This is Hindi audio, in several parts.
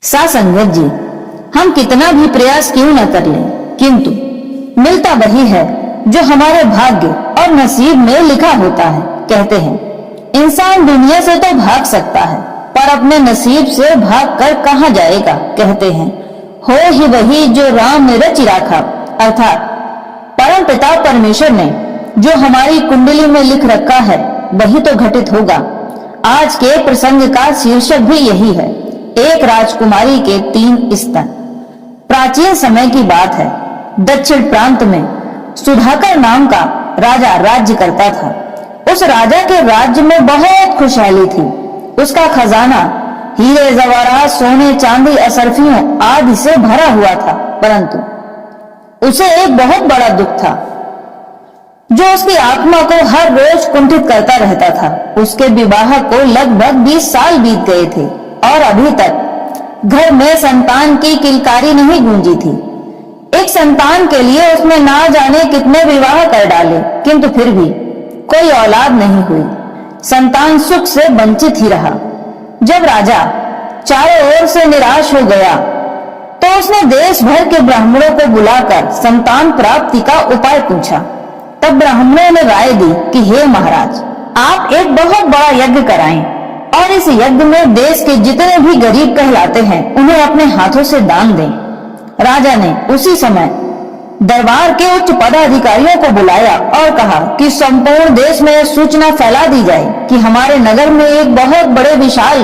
सासंगत जी, हम कितना भी प्रयास क्यों न कर लें, किंतु मिलता वही है जो हमारे भाग्य और नसीब में लिखा होता है। कहते हैं इंसान दुनिया से तो भाग सकता है, पर अपने नसीब से भाग कर कहाँ जाएगा। कहते हैं हो ही वही जो राम ने रच रखा, अर्थात परम पिता परमेश्वर ने जो हमारी कुंडली में लिख रखा है वही तो घटित होगा। आज के प्रसंग का शीर्षक भी यही है, एक राजकुमारी के 3 स्तन। प्राचीन समय की बात है, दक्षिण प्रांत में सुधाकर नाम का राजा राज्य करता था। उस राजा के राज्य में बहुत खुशहाली थी। उसका खजाना हीरे जवाहरात सोने चांदी असरफियों आदि से भरा हुआ था, परंतु उसे एक बहुत बड़ा दुख था जो उसकी आत्मा को हर रोज कुंठित करता रहता था। उसके विवाह को लगभग 20 साल बीत गए थे और अभी तक घर में संतान की किलकारी नहीं गूंजी थी। एक संतान के लिए उसने ना जाने कितने विवाह कर डाले, किंतु फिर भी कोई औलाद नहीं हुई। संतान सुख से वंचित ही रहा। जब राजा चारों ओर से निराश हो गया तो उसने देश भर के ब्राह्मणों को बुलाकर संतान प्राप्ति का उपाय पूछा। तब ब्राह्मणों ने राय दी कि हे महाराज, आप एक बहुत बड़ा यज्ञ कराएं और इस यज्ञ में देश के जितने भी गरीब कहलाते हैं उन्हें अपने हाथों से दान दें। राजा ने उसी समय दरबार के उच्च पदाधिकारियों को बुलाया और कहा कि संपूर्ण देश में सूचना फैला दी जाए कि हमारे नगर में एक बहुत बड़े विशाल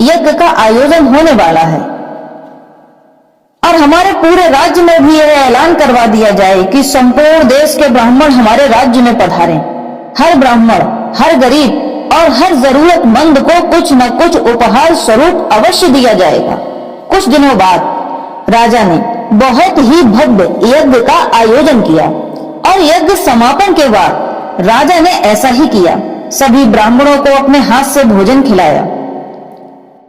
यज्ञ का आयोजन होने वाला है और हमारे पूरे राज्य में भी यह ऐलान करवा दिया जाए कि संपूर्ण देश के ब्राह्मण हमारे राज्य में पधारें। हर ब्राह्मण, हर गरीब और हर जरूरतमंद को कुछ न कुछ उपहार स्वरूप अवश्य दिया जाएगा। कुछ दिनों बाद राजा ने बहुत ही भव्य यज्ञ का आयोजन किया और यज्ञ समापन के बाद राजा ने ऐसा ही किया। सभी ब्राह्मणों को अपने हाथ से भोजन खिलाया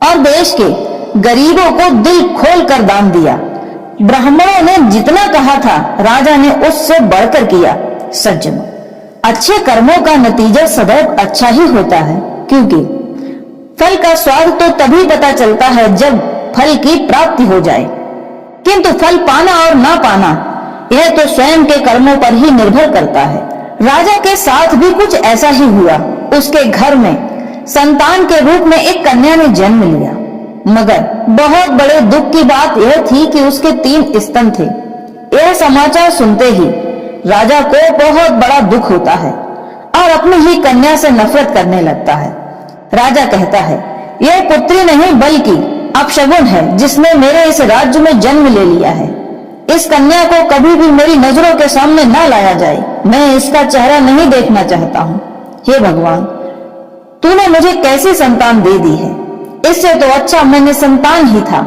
और देश के गरीबों को दिल खोल कर दान दिया। ब्राह्मणों ने जितना कहा था राजा ने उससे बढ़कर किया। सज्जनों, अच्छे कर्मों का नतीजा सदैव अच्छा ही होता है, क्योंकि फल का स्वाद तो तभी पता चलता है जब फल की प्राप्ति हो जाए, किंतु फल पाना और ना पाना यह तो स्वयं के कर्मों पर ही निर्भर करता है। राजा के साथ भी कुछ ऐसा ही हुआ। उसके घर में संतान के रूप में एक कन्या ने जन्म लिया, मगर बहुत बड़े दुख की बात यह थी कि उसके 3 स्तन थे। यह समाचार सुनते ही राजा को बहुत बड़ा दुख होता है और अपनी ही कन्या से नफरत करने लगता है। राजा कहता है, यह पुत्री नहीं बल्कि अपशगुन है जिसने मेरे इस राज्य में जन्म ले लिया है। इस कन्या को कभी भी मेरी नजरों के सामने ना लाया जाए। मैं इसका चेहरा नहीं देखना चाहता हूँ। हे भगवान, तूने मुझे कैसी संतान दे दी है। इससे तो अच्छा मैंने संतान ही था।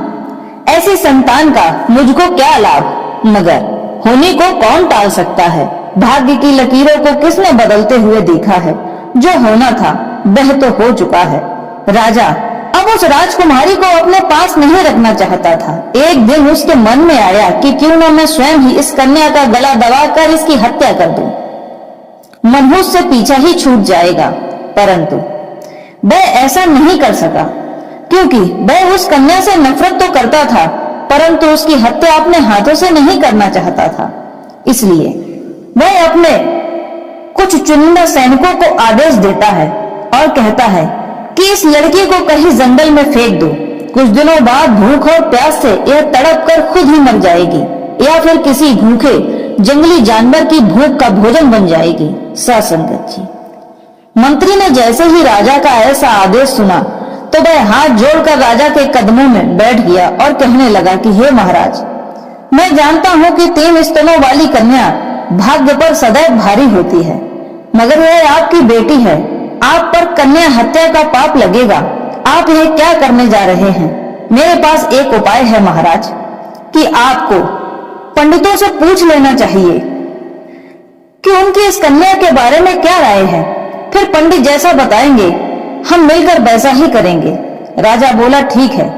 ऐसी संतान का मुझको क्या लाभ, मगर होने को कौन टाल सकता है। भाग्य की लकीरों को किसने बदलते हुए देखा है। जो होना था वह तो हो चुका है। राजा अब उस राजकुमारी को अपने पास नहीं रखना चाहता था। एक दिन उसके मन में आया कि क्यों न मैं स्वयं ही इस कन्या का गला दबाकर इसकी हत्या कर दूं। मनहूस से पीछा ही छूट जाएगा, परंतु वह ऐसा नहीं कर सका, क्योंकि वह उस कन्या से नफरत तो करता था, परंतु उसकी हत्या अपने हाथों से नहीं करना चाहता था। इसलिए वह अपने कुछ चुनिंदा सैनिकों को आदेश देता है और कहता है कि इस लड़की को कहीं जंगल में फेंक दो। कुछ दिनों बाद भूख और प्यास से यह तड़प कर खुद ही मर जाएगी या फिर किसी भूखे जंगली जानवर की भूख का भोजन बन जाएगी। ससंगत जी, मंत्री ने जैसे ही राजा का ऐसा आदेश सुना तो वह हाथ जोड़कर राजा के कदमों में बैठ गया और कहने लगा कि हे महाराज, मैं जानता हूँ कि 3 स्तनों वाली कन्या भाग्य पर सदैव भारी होती है, मगर यह आपकी बेटी है। आप पर कन्या हत्या का पाप लगेगा। आप यह क्या करने जा रहे हैं। मेरे पास एक उपाय है महाराज, कि आपको पंडितों से पूछ लेना चाहिए कि उनकी इस कन्या के बारे में क्या राय है। फिर पंडित जैसा बताएंगे हम मिलकर वैसा ही करेंगे। राजा बोला, ठीक है,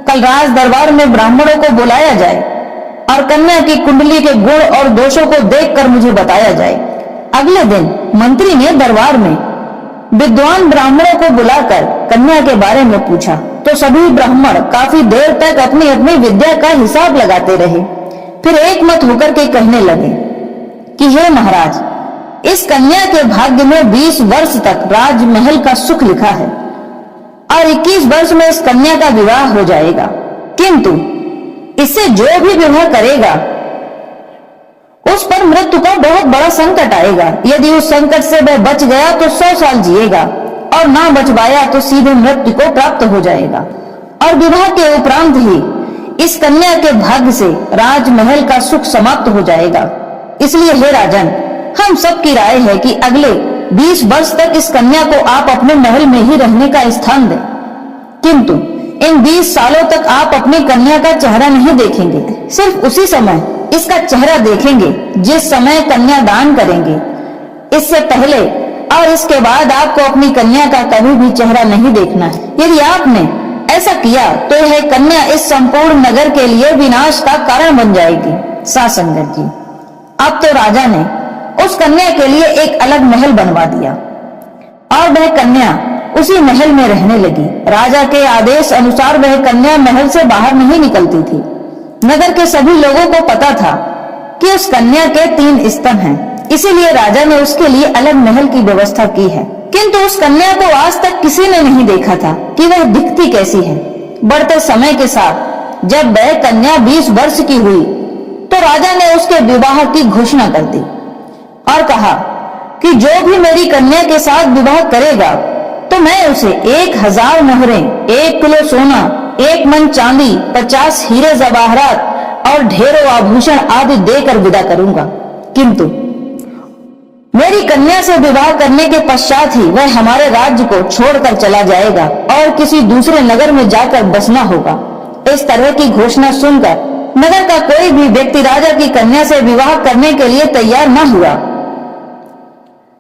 कल राज दरबार में ब्राह्मणों को बुलाया जाए और कन्या की कुंडली के गुण और दोषों को देखकर मुझे बताया जाए। अगले दिन मंत्री ने दरबार में विद्वान ब्राह्मणों को बुलाकर कन्या के बारे में पूछा। तो सभी ब्राह्मण काफी देर तक अपनी अपनी विद्या का हिसाब लगाते रहे। फिर एक मत होकर के कहने लगे कि हे महाराज, इस कन्या के भाग्य में 20 वर्ष तक राजमहल का सुख लिखा है और 21 वर्ष में इस कन्या का विवाह हो जाएगा, किंतु इससे जो भी विवाह करेगा उस पर मृत्यु का बहुत बड़ा संकट आएगा। यदि उस संकट से वह बच गया तो 100 साल जिएगा और ना बच पाया तो सीधे मृत्यु को प्राप्त हो जाएगा और विवाह के उपरांत ही इस कन्या के भाग्य से राजमहल का सुख समाप्त हो जाएगा। इसलिए हे राजन, हम सबकी राय है कि अगले 20 वर्ष तक इस कन्या को आप अपने महल में ही रहने का स्थान दें, किंतु इन 20 सालों तक आप अपनी कन्या का चेहरा नहीं देखेंगे। सिर्फ उसी समय इसका चेहरा देखेंगे जिस समय कन्या दान करेंगे। इससे पहले और इसके बाद आपको अपनी कन्या का कभी भी चेहरा नहीं देखना है। यदि आपने ऐसा किया तो यह कन्या इस संपूर्ण नगर के लिए विनाश का कारण बन जाएगी। सासंगत जी, अब तो राजा ने उस कन्या के लिए एक अलग महल बनवा दिया और वह कन्या उसी महल में रहने लगी। राजा के आदेश अनुसार वह कन्या महल से बाहर नहीं निकलती थी। नगर के सभी लोगों को पता था कि उस कन्या के 3 स्तन हैं, इसीलिए राजा ने उसके लिए अलग महल की व्यवस्था की है। किंतु उस कन्या को आज तक किसी ने नहीं देखा था कि वह दिखती कैसी है। बढ़ते समय के साथ जब वह कन्या 20 वर्ष की हुई तो राजा ने उसके विवाह की घोषणा कर दी और कहा कि जो भी मेरी कन्या के साथ विवाह करेगा तो मैं उसे 1000 मोहरें, 1 किलो सोना, 1 मन चांदी, 50 हीरे जवाहरात और ढेरों आभूषण आदि देकर विदा करूंगा। किंतु मेरी कन्या से विवाह करने के पश्चात ही वह हमारे राज्य को छोड़कर चला जाएगा और किसी दूसरे नगर में जाकर बसना होगा। इस तरह की घोषणा सुनकर नगर का कोई भी व्यक्ति राजा की कन्या से विवाह करने के लिए तैयार न हुआ।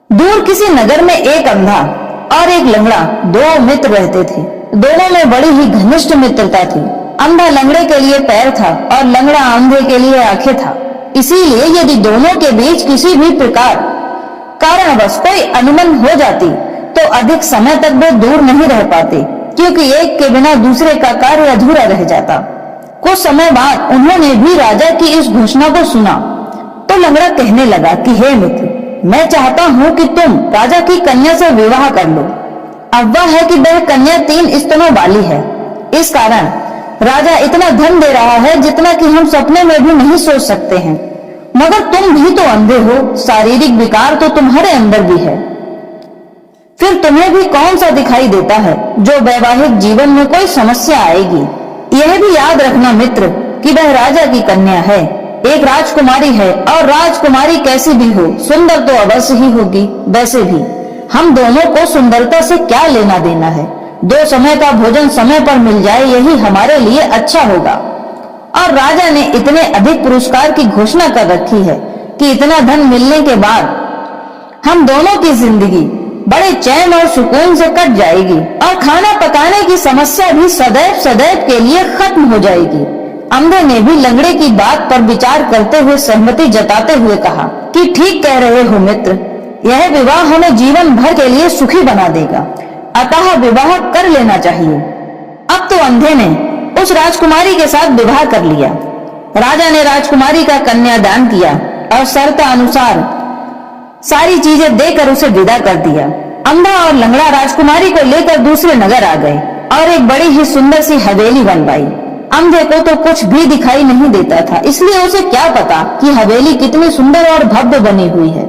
दूर किसी नगर में एक अंधा और एक लंगड़ा 2 मित्र रहते थे। दोनों में बड़ी ही घनिष्ठ मित्रता थी। अंधा लंगड़े के लिए पैर था और लंगड़ा अंधे के लिए आंखें था। इसीलिए यदि दोनों के बीच किसी भी प्रकार कारणवश कोई अनबन हो जाती तो अधिक समय तक वे दूर नहीं रह पाते, क्योंकि एक के बिना दूसरे का कार्य अधूरा रह जाता। कुछ समय बाद उन्होंने भी राजा की इस घोषणा को सुना तो लंगड़ा कहने लगा कि हे मित्र, मैं चाहता हूँ कि तुम राजा की कन्या से विवाह कर लो। अब वह है कि वह कन्या 3 स्तनों वाली है। इस कारण राजा इतना धन दे रहा है जितना कि हम सपने में भी नहीं सोच सकते हैं। मगर तुम भी तो अंधे हो, शारीरिक विकार तो तुम्हारे अंदर भी है। फिर तुम्हें भी कौन सा दिखाई देता है जो वैवाहिक जीवन में कोई समस्या आएगी। यह भी याद रखना मित्र कि वह राजा की कन्या है, एक राजकुमारी है और राजकुमारी कैसी भी हो सुंदर तो अवश्य ही होगी। वैसे भी हम दोनों को सुंदरता से क्या लेना देना है। 2 समय का भोजन समय पर मिल जाए यही हमारे लिए अच्छा होगा। और राजा ने इतने अधिक पुरस्कार की घोषणा कर रखी है कि इतना धन मिलने के बाद हम दोनों की जिंदगी बड़े चैन और सुकून से कट जाएगी और खाना पकाने की समस्या भी सदैव सदैव के लिए खत्म हो जाएगी। अंधे ने भी लंगड़े की बात पर विचार करते हुए सहमति जताते हुए कहा कि ठीक कह रहे हो मित्र, यह विवाह हमें जीवन भर के लिए सुखी बना देगा, अतः विवाह कर लेना चाहिए। अब तो अंधे ने उस राजकुमारी के साथ विवाह कर लिया। राजा ने राजकुमारी का कन्यादान किया और शर्त अनुसार सारी चीजें देकर उसे विदा कर दिया। अंधा और लंगड़ा राजकुमारी को लेकर दूसरे नगर आ गए और एक बड़ी ही सुंदर सी हवेली बनवाई। अंधे को तो कुछ भी दिखाई नहीं देता था, इसलिए उसे क्या पता कि हवेली कितनी सुंदर और भव्य बनी हुई है।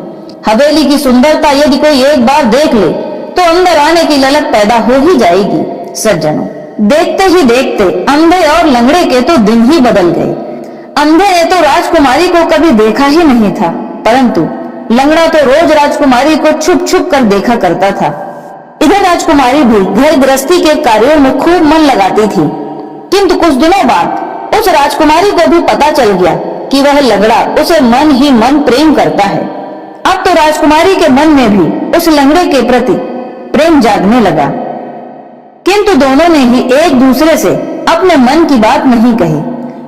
हवेली की सुंदरता यदि कोई एक बार देख ले तो अंदर आने की ललक पैदा हो ही जाएगी। सज्जनों, देखते ही देखते अंधे और लंगड़े के तो दिन ही बदल गए। अंधे ने तो राजकुमारी को कभी देखा ही नहीं था, परंतु लंगड़ा तो रोज राजकुमारी को छुप छुप कर देखा करता था। इधर राजकुमारी भी घर गृहस्थी के कार्यों में खूब मन लगाती थी, किंतु कुछ दिनों बाद उस राजकुमारी को भी पता चल गया कि वह लंगड़ा उसे मन ही मन प्रेम करता है। अब तो राजकुमारी के मन में भी उस लंगड़े के प्रति प्रेम जागने लगा, किंतु दोनों ने ही एक दूसरे से अपने मन की बात नहीं कही।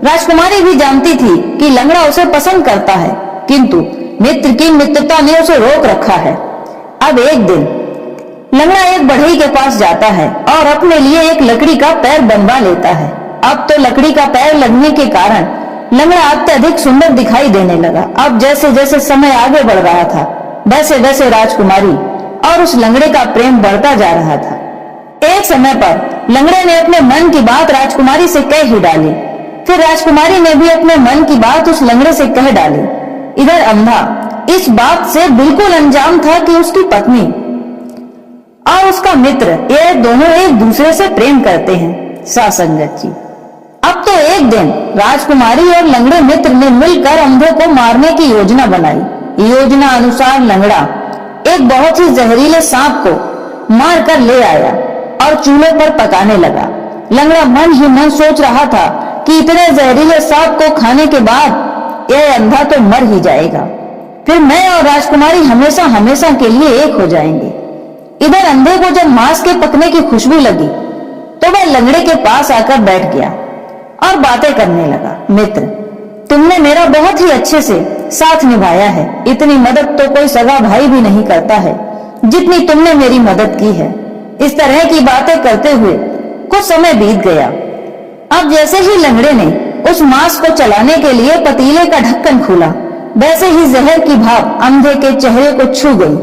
राजकुमारी भी जानती थी कि लंगड़ा उसे पसंद करता है, किंतु मित्र की मित्रता ने उसे रोक रखा है। अब एक दिन लंगड़ा एक बढ़ई के पास जाता है और अपने लिए एक लकड़ी का पैर बनवा लेता है। अब तो लकड़ी का पैर लगने के कारण लंगड़ा अत्यधिक सुंदर दिखाई देने लगा। अब जैसे जैसे समय आगे बढ़ रहा था, वैसे वैसे राजकुमारी और उस लंगड़े का प्रेम बढ़ता जा रहा था। एक समय पर लंगड़े ने अपने मन की बात राजकुमारी से कह ही डाली। फिर राजकुमारी ने भी अपने मन की बात उस लंगड़े से कह डाली। इधर अंधा इस बात से बिल्कुल अनजान था कि उसकी पत्नी और उसका मित्र ये दोनों एक दूसरे से प्रेम करते हैं। सासंगत जी, अब तो एक दिन राजकुमारी और लंगड़े मित्र ने मिलकर अंधे को मारने की योजना बनाई। योजना अनुसार लंगड़ा एक बहुत ही जहरीले सांप को मार कर ले आया और चूल्हे पर पकाने लगा। लंगड़ा मन ही मन सोच रहा था कि इतने जहरीले सांप को खाने के बाद यह अंधा तो मर ही जाएगा, फिर मैं और राजकुमारी हमेशा हमेशा के लिए एक हो जाएंगे। इधर अंधे को जब मांस के पकने की खुशबू लगी तो वह लंगड़े के पास आकर बैठ गया और बातें करने लगा। मित्र, तुमने मेरा बहुत ही अच्छे से साथ निभाया है। इतनी मदद तो कोई सगा भाई भी नहीं करता है जितनी तुमने मेरी मदद की है। इस तरह की बातें करते हुए कुछ समय बीत गया। अब जैसे ही लंगड़े ने उस मांस को चलाने के लिए पतीले का ढक्कन खोला, वैसे ही जहर की भाप अंधे के चेहरे को छू गई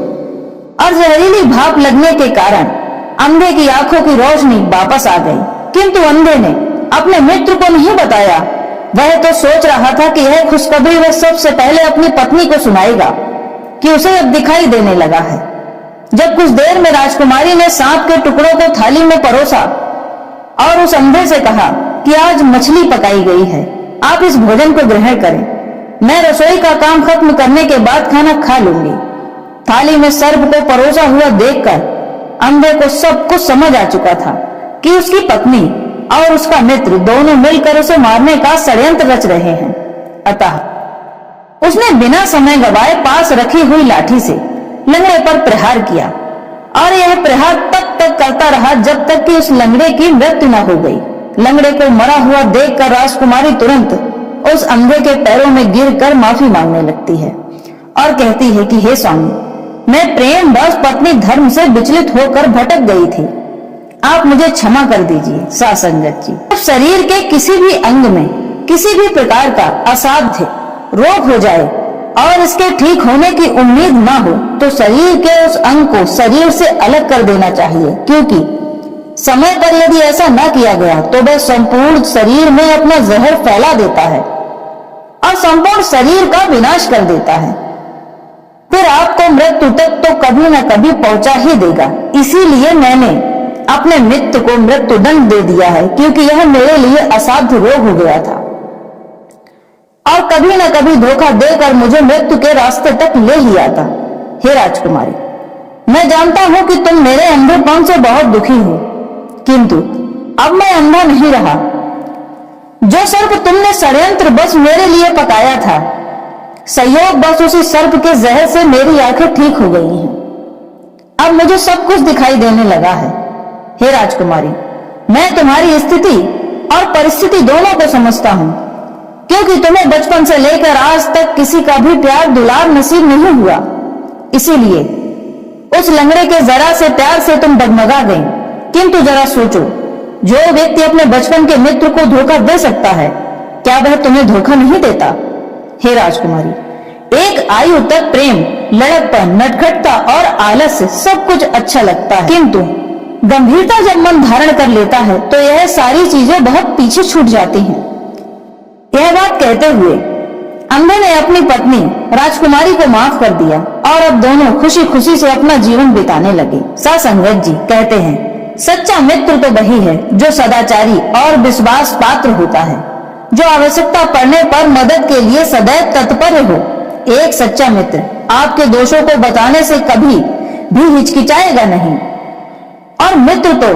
और जहरीली भाप लगने के कारण अंधे की आंखों की रोशनी वापस आ गई। किंतु अंधे ने अपने मित्र को नहीं बताया। वह तो सोच रहा था कि यह खुशखबरी वह सबसे पहले अपनी पत्नी को सुनाएगा कि उसे अब दिखाई देने लगा है। जब कुछ देर में राजकुमारी ने सांप के टुकड़ों को थाली में परोसा और उस अंधे से कहा कि आज मछली पकाई गई है, आप इस भोजन को ग्रहण करें। मैं रसोई का काम खत्म करने के बाद खाना खा लूंगी। थाली में सर्प को परोसा हुआ देखकर अंधे को सब कुछ समझ आ चुका था कि उसकी पत्नी और उसका मित्र दोनों मिलकर उसे मारने का षड्यंत्र रच रहे हैं। अतः उसने बिना समय गवाए पास रखी हुई लाठी से लंगड़े पर प्रहार किया और यह प्रहार तब तक करता रहा जब तक कि उस लंगड़े की मृत्यु न हो गई। लंगड़े को मरा हुआ देखकर राजकुमारी तुरंत उस अंधे के पैरों में गिरकर माफी मांगने लगती है और कहती है कि हे स्वामी, मैं प्रेम बस पत्नी धर्म से विचलित होकर भटक गई थी, आप मुझे क्षमा कर दीजिए। सासंगत जी, जब शरीर के किसी भी अंग में किसी भी प्रकार का असाध्य रोग हो जाए और इसके ठीक होने की उम्मीद ना हो तो शरीर के उस अंग को शरीर से अलग कर देना चाहिए, क्योंकि समय पर यदि ऐसा न किया गया तो वह संपूर्ण शरीर में अपना जहर फैला देता है और संपूर्ण शरीर का विनाश कर देता है। फिर आपको मृत्यु तक तो कभी न कभी पहुंचा ही देगा। इसीलिए मैंने अपने मित्र को मृत्यु दंड दे दिया है, क्योंकि यह मेरे लिए असाध्य रोग हो गया था और कभी न कभी धोखा देकर मुझे मृत्यु के रास्ते तक ले ही आता। हे राजकुमारी, मैं जानता हूं कि तुम मेरे अंधेपन से बहुत दुखी हो, किंतु अब मैं अंधा नहीं रहा। जो सर्प तुमने षड्यंत्र बस मेरे लिए पकाया था, संयोग बस उसी सर्प के जहर से मेरी आंखें ठीक हो गई हैं। अब मुझे सब कुछ दिखाई देने लगा है। हे राजकुमारी, मैं तुम्हारी स्थिति और परिस्थिति दोनों को समझता हूँ, क्योंकि तुम्हें बचपन से लेकर आज तक किसी का भी प्यार दुलार नसीब नहीं हुआ। इसीलिए उस लंगड़े के जरा से प्यार से तुम डगमगा गई। किंतु जरा सोचो, जो व्यक्ति अपने बचपन के मित्र को धोखा दे सकता है, क्या वह तुम्हें धोखा नहीं देता? हे राजकुमारी, एक आयु तक प्रेम, लड़कपन, नटखटता और आलस्य सब कुछ अच्छा लगता है, किंतु गंभीरता जब मन धारण कर लेता है तो यह सारी चीजें बहुत पीछे छूट जाती हैं। यह बात कहते हुए अंधे ने अपनी पत्नी राजकुमारी को माफ कर दिया और अब दोनों खुशी खुशी से अपना जीवन बिताने लगे। सासंगत जी कहते हैं, सच्चा मित्र तो वही है जो सदाचारी और विश्वास पात्र होता है, जो आवश्यकता पड़ने पर मदद के लिए सदैव तत्पर हो। एक सच्चा मित्र आपके दोषों को बताने से कभी भी हिचकिचाएगा नहीं और मित्र तो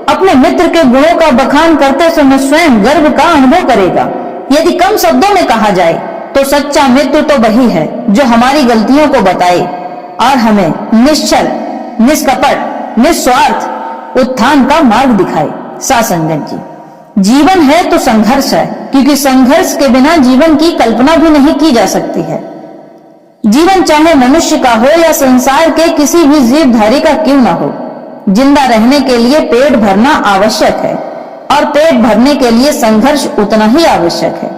अपने मित्र के गुणों का बखान करते समय स्वयं गर्व का अनुभव करेगा। यदि कम शब्दों में कहा जाए तो सच्चा मित्र तो वही है जो हमारी गलतियों को बताए और हमें निश्चल, निष्कपट, निस्वार्थ उत्थान का मार्ग दिखाए। सासंगत जी, जीवन है तो संघर्ष है, क्योंकि संघर्ष के बिना जीवन की कल्पना भी नहीं की जा सकती है। जीवन चाहे मनुष्य का हो या संसार के किसी भी जीवधारी का क्यों ना हो, जिंदा रहने के लिए पेट भरना आवश्यक है और पेट भरने के लिए संघर्ष उतना ही आवश्यक है।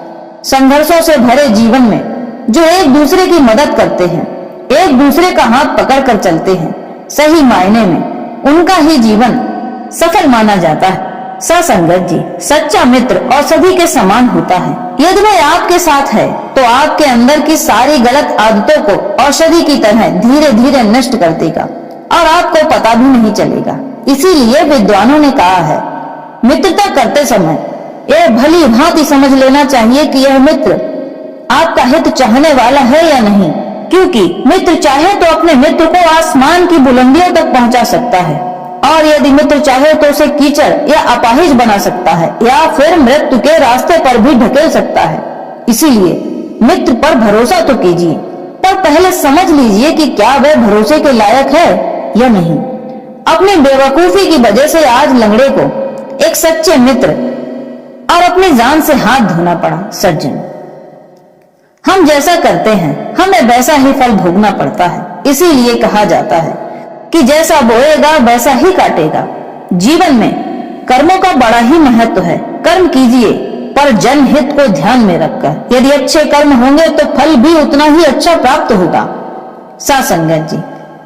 संघर्षों से भरे जीवन में जो एक दूसरे की मदद करते हैं, एक दूसरे का हाथ पकड़कर चलते हैं, सही मायने में उनका ही जीवन सफल माना जाता है। ससंगत जी, सच्चा मित्र औषधि के समान होता है। यदि वह आपके साथ है तो आपके अंदर की सारी गलत आदतों को औषधि की तरह धीरे धीरे नष्ट कर देगा और आपको पता भी नहीं चलेगा। इसीलिए विद्वानों ने कहा है, मित्रता करते समय यह भली भांति समझ लेना चाहिए कि यह मित्र आपका हित चाहने वाला है या नहीं, क्योंकि मित्र चाहे तो अपने मित्र को आसमान की बुलंदियों तक पहुंचा सकता है और यदि मित्र चाहे तो उसे कीचड़ या अपाहिज बना सकता है या फिर मृत्यु के रास्ते पर भी ढकेल सकता है। इसीलिए मित्र पर भरोसा तो कीजिए, पर पहले समझ लीजिए कि क्या वह भरोसे के लायक है या नहीं। अपनी बेवकूफी की वजह से आज लंगड़े को एक सच्चे मित्र और अपनी जान से हाथ धोना पड़ा। सज्जन, हम जैसा करते हैं हमें वैसा ही फल भोगना पड़ता है। इसीलिए कहा जाता है कि जैसा बोएगा वैसा ही काटेगा। जीवन में कर्मों का बड़ा ही महत्व है। कर्म कीजिए पर जनहित को ध्यान में रखकर। यदि अच्छे कर्म होंगे तो फल भी उतना ही अच्छा प्राप्त होगा। सत्संगत जी,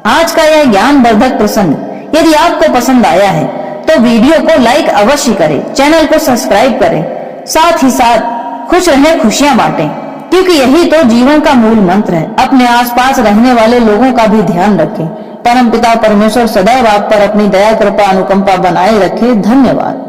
आज का यह ज्ञानवर्धक प्रसंग यदि आपको पसंद आया है तो वीडियो को लाइक अवश्य करें, चैनल को सब्सक्राइब करें, साथ ही साथ खुश रहें, खुशियां बांटें, क्योंकि यही तो जीवन का मूल मंत्र है। अपने आसपास रहने वाले लोगों का भी ध्यान रखें। परमपिता परमेश्वर सदैव आप पर अपनी दया, कृपा, अनुकंपा बनाए रखे। धन्यवाद।